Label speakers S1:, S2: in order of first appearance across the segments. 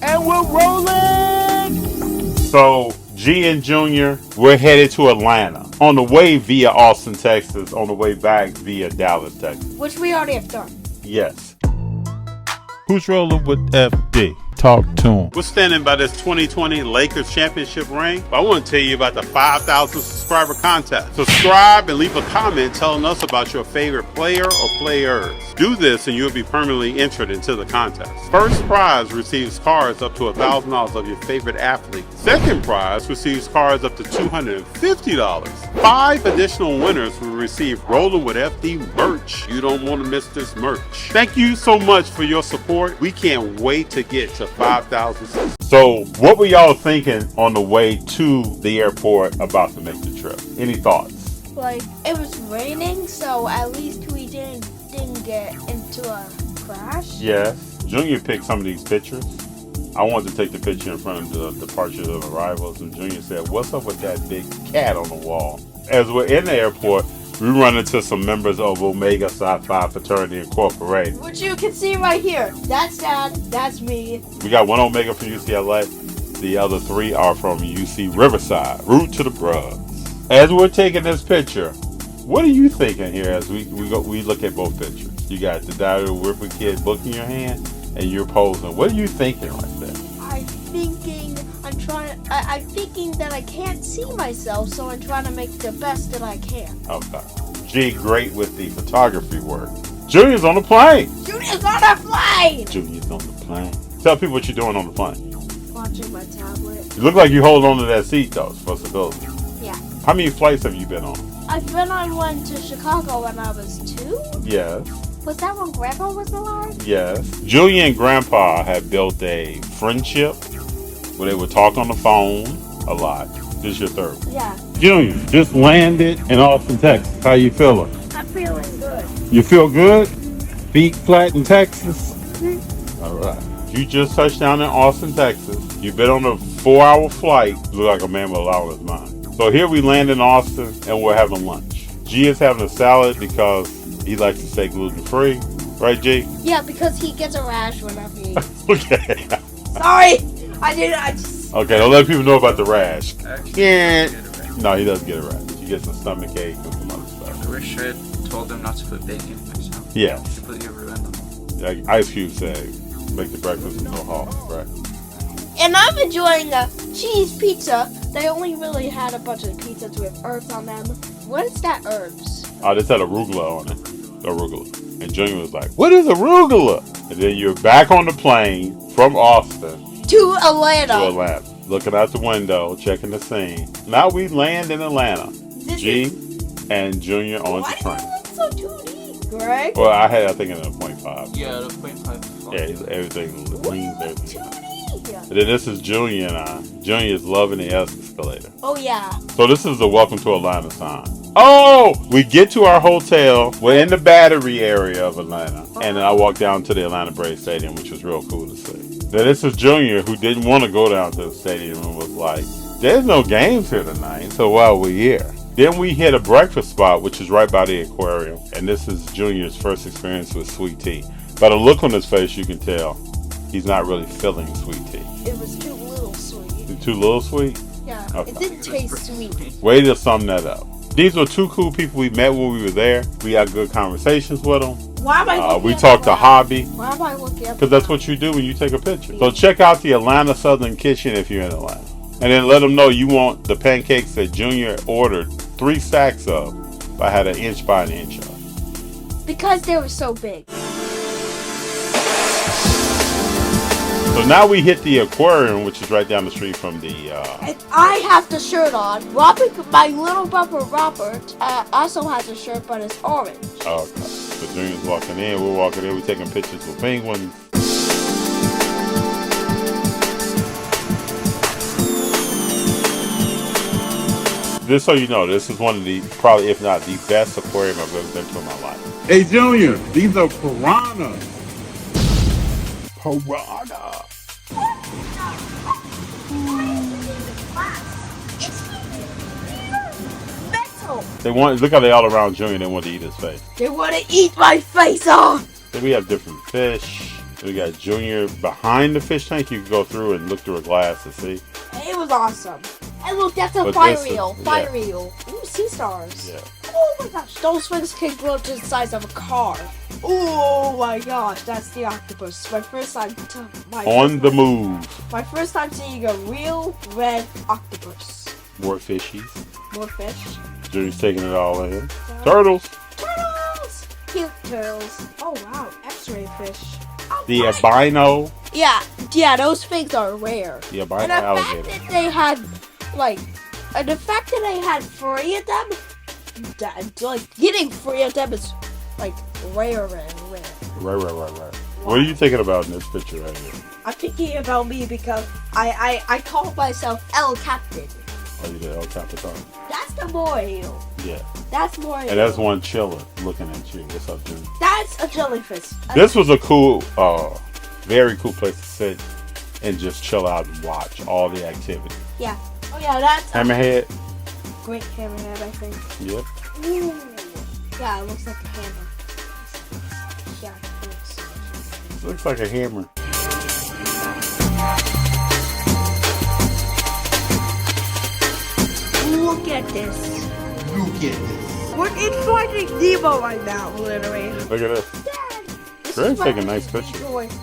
S1: And we're rolling!
S2: So, G and Junior, we're headed to Atlanta. On the way via Austin, Texas. On the way back via Dallas, Texas.
S1: Which we already have done.
S2: Yes.
S3: Who's rolling with FD? Talk to him.
S2: We're standing by this 2020 Lakers championship ring. I want to tell you about the 5,000 subscriber contest. Subscribe and leave a comment telling us about your favorite player or players. Do this and you'll be permanently entered into the contest. First prize receives cards up to $1,000 of your favorite athlete. Second prize receives cards up to $250. 5 additional winners will receive Rollin with FD merch. You don't want to miss this merch. Thank you so much for your support. We can't wait to get to 5,000. So, what were y'all thinking on the way to the airport about to make the trip? Any thoughts?
S1: Like, it was raining, so at least we didn't get into a crash.
S2: Yes. Junior picked some of these pictures. I wanted to take the picture in front of the departures of arrivals, and Junior said, "What's up with that big cat on the wall?" As we're in the airport, we run into some members of Omega Psi Phi Fraternity Incorporated.
S1: Which you can see right here. That's Dad, that's me.
S2: We got one Omega from UCLA. The other 3 are from UC Riverside. Root to the Brugs. As we're taking this picture, what are you thinking here as we look at both pictures? You got the Diary of a Whipper Kid book in your hand, and you're posing. What are you thinking right there?
S1: I'm thinking that I can't see myself, so I'm trying to make the best that I can.
S2: Okay. G, great with the photography work. Junior's on the plane.
S1: Junior's on a plane!
S2: Junior's on the plane. Tell people what you're doing on the plane.
S1: Watching my tablet.
S2: You look like you hold on to that seat, though, for stability.
S1: Yeah.
S2: How many flights have you been on?
S1: I've been on one to Chicago when I was 2.
S2: Yes.
S1: Was that when Grandpa was alive?
S2: Yes. Julia and Grandpa had built a friendship where they would talk on the phone a lot. This is your third one.
S1: Yeah.
S2: Junior, just landed in Austin, Texas. How you feeling?
S1: I'm feeling good.
S2: You feel good? Feet flat in Texas? All right. You just touched down in Austin, Texas. You've been on a 4-hour flight. You look like a man with a lot on his mind. So here we land in Austin, and we're having lunch. G is having a salad because he likes to stay gluten-free. Right, G?
S1: Yeah, because he gets a rash whenever he eats.
S2: Okay.
S1: Sorry! I just...
S2: Okay, don't let people know about the rash.
S4: Actually,
S2: Yeah.
S4: he doesn't get a rash.
S2: No, he doesn't get a rash. He gets a stomach ache and some other stuff.
S4: I wish I had told them not to put bacon in myself.
S2: Yes.
S4: Completely ruined them.
S2: Like Ice Cube said, make the breakfast so hard, right?
S1: And I'm enjoying a cheese pizza. They only really had a bunch of pizzas with herbs on them. What is that herbs?
S2: Oh, this had arugula on it. Arugula. And Junior was like, "What is arugula?" And then you're back on the plane from Austin
S1: To Atlanta.
S2: to Atlanta. Looking out the window, checking the scene. Now we land in Atlanta. G and Junior on the
S1: Why do
S2: train.
S1: you look so 2D, Greg?
S2: Well, I think in a 0.5.
S4: Yeah, the 0.5.
S2: Yeah, everything leans, everything.
S1: 2D.
S2: And then this is Junior and I. Junior is loving the escalator.
S1: Oh, yeah.
S2: So this is the welcome to Atlanta sign. Oh, we get to our hotel. We're in the Battery area of Atlanta. And then I walk down to the Atlanta Braves Stadium, which was real cool to see. Then this is Junior, who didn't want to go down to the stadium and was like, "There's no games here tonight, so why are we here?" Then we hit a breakfast spot, which is right by the Aquarium. And this is Junior's first experience with sweet tea. By the look on his face, you can tell he's not really feeling sweet tea.
S1: It was too little sweet.
S2: Too little sweet?
S1: Yeah,
S2: Okay.
S1: it didn't taste sweet.
S2: Way to sum that up. These were 2 cool people we met when we were there. We had good conversations with them.
S1: Why am I looking
S2: We
S1: at
S2: talked
S1: the
S2: to
S1: ground?
S2: Hobby,
S1: Why am I looking at
S2: because that's what you do when you take a picture. So check out the Atlanta Southern Kitchen if you're in Atlanta. And then let them know you want the pancakes that Junior ordered 3 stacks of. I had an inch by an inch of.
S1: Because they were so big.
S2: So now we hit the Aquarium, which is right down the street from the...
S1: And I have the shirt on. Robert, my little brother Robert, also has a shirt, but it's orange.
S2: Okay. So Junior's walking in, we're walking in, we're taking pictures with penguins. Just so you know, this is one of the, probably if not the best aquarium I've ever been to in my life. Hey Junior, these are piranhas. Piranha.
S1: Metal.
S2: They want, look how they all around Junior, they want to eat his face.
S1: They want to eat my face off.
S2: Then we have different fish. We got Junior behind the fish tank. You can go through and look through a glass to see.
S1: It was awesome. And look, that's a
S2: But
S1: fire
S2: this is-
S1: eel. Fire eel. Ooh, sea stars.
S2: Yeah.
S1: Oh my gosh, those fins can grow to the size of a car. Oh my gosh, that's the octopus. My first time.
S2: On the move.
S1: My first time seeing a real red octopus.
S2: More fishies.
S1: More fish.
S2: Junior's taking it all in. Turtles.
S1: Turtles! Cute turtles. Oh wow, X-ray fish. Oh,
S2: The
S1: my-
S2: albino.
S1: Yeah, those things are rare.
S2: The albino
S1: And the fact
S2: alligator.
S1: that they had, like, and the fact that they had 3 of them, like, getting 3 of them is, like, rare.
S2: Right. What are you thinking about in this picture right here?
S1: I'm thinking about me because I call myself El Captain.
S2: Oh, you did El Capitan?
S1: That's the Moriel.
S2: Yeah.
S1: That's Moriel.
S2: And that's one chilling, looking at you. What's up, Junior?
S1: That's a jellyfish.
S2: This was a cool, very cool place to sit and just chill out and watch all the activity.
S1: Yeah. Oh yeah, that's a
S2: Hammerhead.
S1: great hammerhead, I think.
S2: Yep.
S1: Ooh. Yeah, it looks like a hammer. Yeah, it looks.
S2: Looks like a hammer.
S1: Look at this. We're in Finding Nemo right now, literally.
S2: Look at this.
S1: Dad, this
S2: Greg's
S1: is when
S2: taking
S1: we
S2: nice pictures.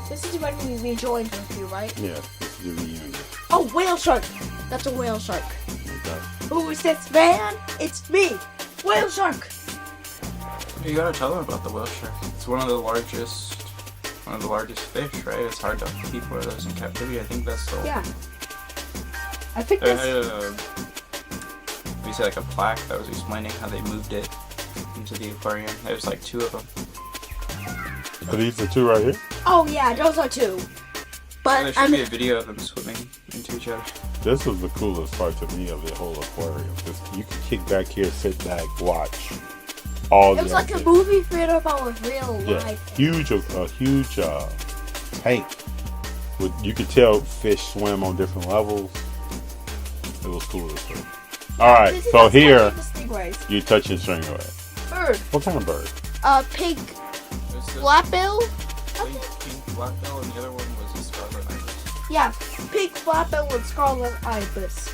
S1: This is when we rejoined with you, right?
S2: Yeah, this is the reunion.
S1: Oh, whale shark. That's a whale shark.
S2: Okay.
S1: Who is this man? It's me, whale shark.
S4: You gotta tell them about the whale shark. It's one of the largest fish, right? It's hard to keep one of those in captivity. I think that's the.
S1: Yeah. I think
S4: They
S1: that's.
S4: had we see like a plaque that was explaining how they moved it into the aquarium. There's like 2 of them.
S2: Are these the 2 right here?
S1: Oh yeah, those are 2.
S4: And there
S1: But
S4: should be a video of them swimming into each other.
S2: This was the coolest part to me of the whole aquarium. Just, you can kick back here, sit back, watch all
S1: it was
S2: the
S1: like a
S2: activity.
S1: movie theater about with real
S2: Yeah,
S1: life.
S2: huge tank. You could tell fish swim on different levels. It was cool as fuck. All right,
S1: This is
S2: so
S1: the
S2: here
S1: stingrays.
S2: you touching stingray.
S1: Bird.
S2: What kind of bird?
S1: Pink
S4: There's the
S1: flatbill.
S4: pink blackbill, and the other one was a scarlet ibis.
S1: Yeah, pink flatbill with scarlet ibis.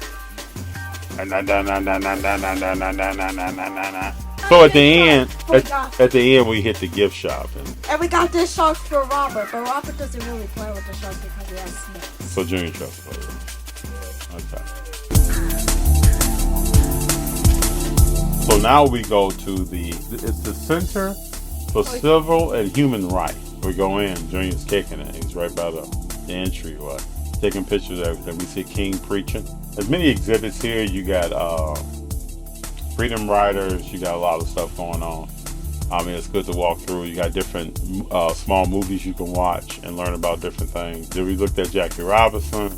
S2: So at the end,
S1: Oh my gosh.
S2: at the end, we hit the gift shop,
S1: And we got this shark for Robert, but Robert doesn't really play with the shark because he has snakes.
S2: so Junior trusts it. Okay. So now we go to it's the Center for Civil and Human Rights. We go in, Junior's kicking it. He's right by the entryway, taking pictures of everything. We see King preaching. There's many exhibits here. You got freedom riders. You got a lot of stuff going on. I mean, it's good to walk through. You got different small movies you can watch and learn about different things. Then we looked at Jackie Robinson.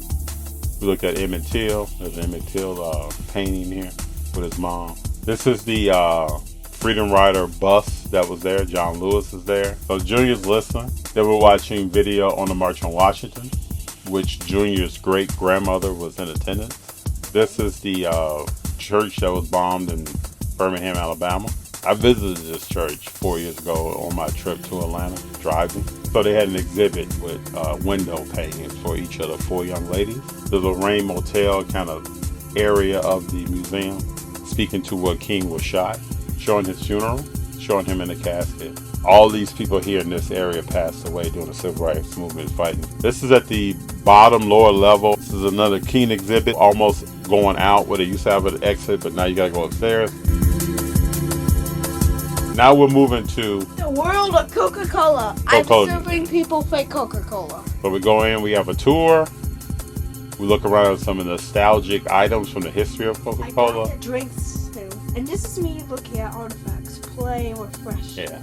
S2: We looked at Emmett Till. There's an Emmett Till painting here with his mom. This is the Freedom Rider bus that was there. John Lewis is there. So Junior's listening. Then we're watching video on the March on Washington, which Junior's great-grandmother was in attendance. This is the church that was bombed in Birmingham, Alabama. I visited this church 4 years ago on my trip to Atlanta, driving. So they had an exhibit with window paintings for each of the 4 young ladies. The Lorraine Motel kind of area of the museum, speaking to where King was shot, showing his funeral, showing him in a casket. All these people here in this area passed away during the civil rights movement fighting. This is at the bottom lower level. This is another King exhibit, almost going out where they used to have an exit, but now you gotta go upstairs. Now we're moving to,
S1: The world of Coca-Cola. I'm
S2: Coca-Cola.
S1: serving people fake Coca-Cola.
S2: so we go in, we have a tour. We look around at some of the nostalgic items from the history of
S1: I got
S2: Coca-Cola.
S1: the drinks too. And this is me looking at artifacts. Play or fresh.
S2: Yeah,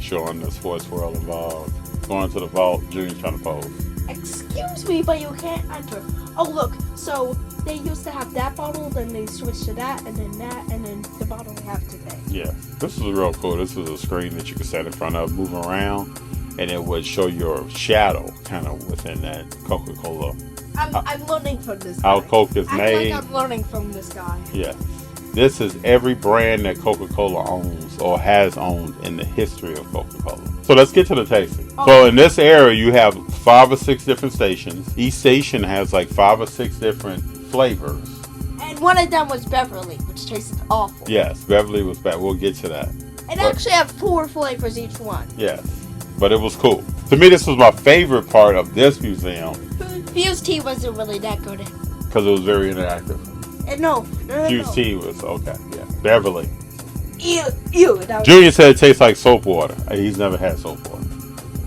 S2: showing the sports world involved. Going to the vault, Junior's trying to pose.
S1: Excuse me, but you can't enter. Oh, look. So they used to have that bottle, then they switched to that, and then the bottle we have today.
S2: Yeah, this is real cool. This is a screen that you can stand in front of, move around, and it would show your shadow kind of within that Coca-Cola.
S1: I'm learning from this guy.
S2: How Coke is
S1: I
S2: made.
S1: feel like I'm learning from this guy.
S2: Yeah. This is every brand that Coca-Cola owns or has owned in the history of Coca-Cola. So let's get to the tasting.
S1: Oh.
S2: So in this area, you have 5 or 6 different stations. Each station has like 5 or 6 different flavors.
S1: And one of them was Beverly, which tasted awful.
S2: Yes, Beverly was bad. We'll get to that.
S1: It actually had 4 flavors each one.
S2: Yes, but it was cool. To me, this was my favorite part of this museum
S1: Fuse tea wasn't really that good.
S2: because it was very interactive.
S1: No.
S2: Fuse tea was okay. Yeah, Beverly.
S1: Ew. That was,
S2: Junior said it tastes like soap water. He's never had soap water.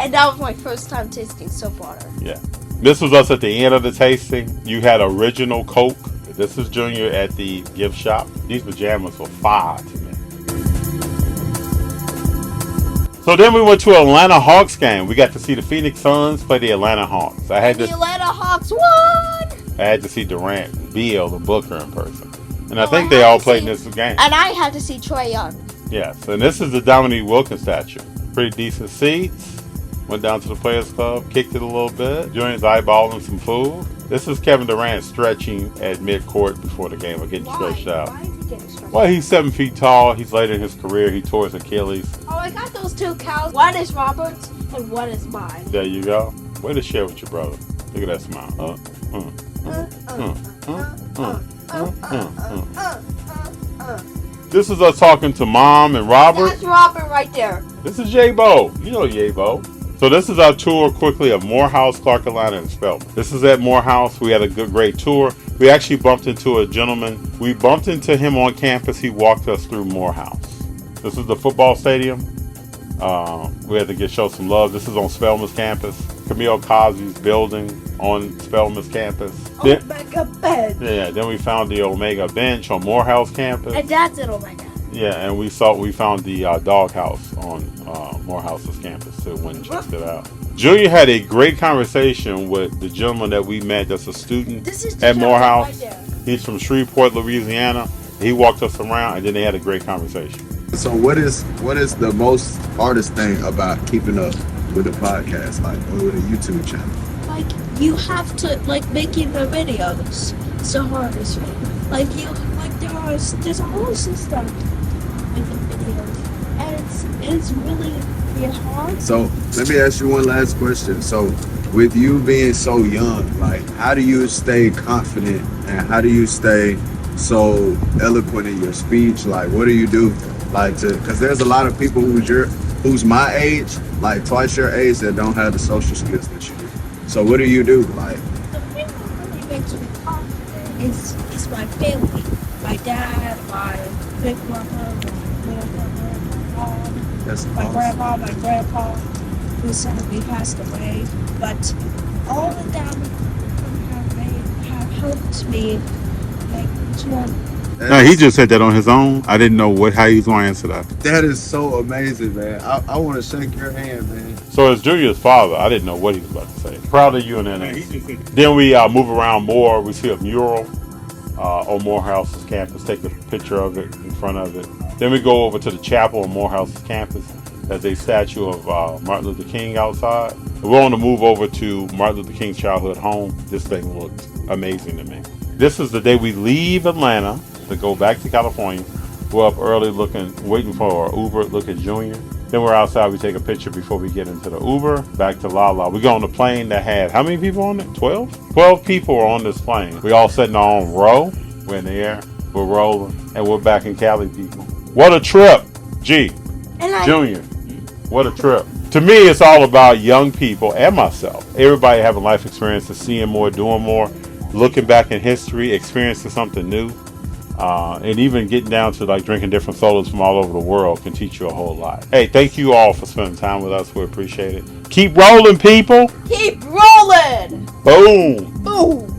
S1: and that was my first time tasting soap water.
S2: Yeah. This was us at the end of the tasting. You had original Coke. This is Junior at the gift shop. These pajamas were fire to me. So then we went to an Atlanta Hawks game. We got to see the Phoenix Suns play the Atlanta Hawks.
S1: The Atlanta Hawks won!
S2: I had to see Durant, Beal, and Booker in person. And I think they all played in this game.
S1: And I had to see Trae Young.
S2: Yes, and this is the Dominique Wilkins statue. Pretty decent seats. Went down to the Players Club, kicked it a little bit. Junior's eyeballing some food. This is Kevin Durant stretching at midcourt before the game or getting stretched out.
S1: Why is he getting stretched
S2: Well, he's 7 feet tall. He's late in his career. He tore his Achilles.
S1: Oh, I got those 2 cows. One is Robert's and one is mine.
S2: There you go. Way to share with your brother. Look at that smile. This is us talking to Mom and Robert.
S1: That's Robert right there.
S2: This is J-Bo. You know J-Bo. So this is our tour quickly of Morehouse, Clark Atlanta, and Spelman. This is at Morehouse. We had a great tour. We actually bumped into a gentleman. We bumped into him on campus. He walked us through Morehouse. This is the football stadium. We had to show some love. This is on Spelman's campus. Camille Cosby's building on Spelman's campus.
S1: Omega Bench.
S2: Yeah, then we found the Omega Bench on Morehouse campus.
S1: And that's an Omega.
S2: Yeah, and we found the doghouse on Morehouse's campus too. Went and checked it out. Junior had a great conversation with the gentleman that we met that's a student at Morehouse.
S1: Right there.
S2: He's from Shreveport, Louisiana. He walked us around, and then they had a great conversation.
S5: So what is the most hardest thing about keeping up with the podcast, like, or with a YouTube channel?
S1: Like, you have to, like, making the videos. It's the hardest thing. Like, there's a whole system with the videos. And it's really hard.
S5: So let me ask you one last question. So with you being so young, like, how do you stay confident and how do you stay so eloquent in your speech? Like, what do you do? Like, because there's a lot of people who's my age, like twice your age, that don't have the social skills that you do. So what do you do? Like,
S1: The thing that really makes me confident is my family. My dad, my big brother, my little brother, my mom,
S5: that's
S1: my
S5: awesome.
S1: grandma, my grandpa, who sadly passed away. But all of them have helped me make to
S2: No, he just said that on his own. I didn't know how he was going to answer that.
S5: That is so amazing, man. I want to shake your hand, man.
S2: So as Junior's father, I didn't know what he was about to say. Proud of you and NA. Then we move around more. We see a mural on Morehouse's campus. Take a picture of it in front of it. Then we go over to the chapel on Morehouse's campus. There's a statue of Martin Luther King outside. We're on the move over to Martin Luther King's childhood home. This thing looked amazing to me. This is the day we leave Atlanta to go back to California. We're up early waiting for our Uber. Look at Junior. Then we're outside. We take a picture before we get into the Uber. Back to Lala. We go on the plane that had, how many people on it? 12? 12 people are on this plane. We all sat in our own row. We're in the air. We're rolling. And we're back in Cali, people. What a trip. Junior. What a trip. To me, it's all about young people and myself. Everybody having life experiences, seeing more, doing more, looking back in history, experiencing something new. And even getting down to like drinking different sodas from all over the world can teach you a whole lot. Hey, thank you all for spending time with us. We appreciate it. Keep rolling, people.
S1: keep rolling.
S2: Boom.
S1: Boom.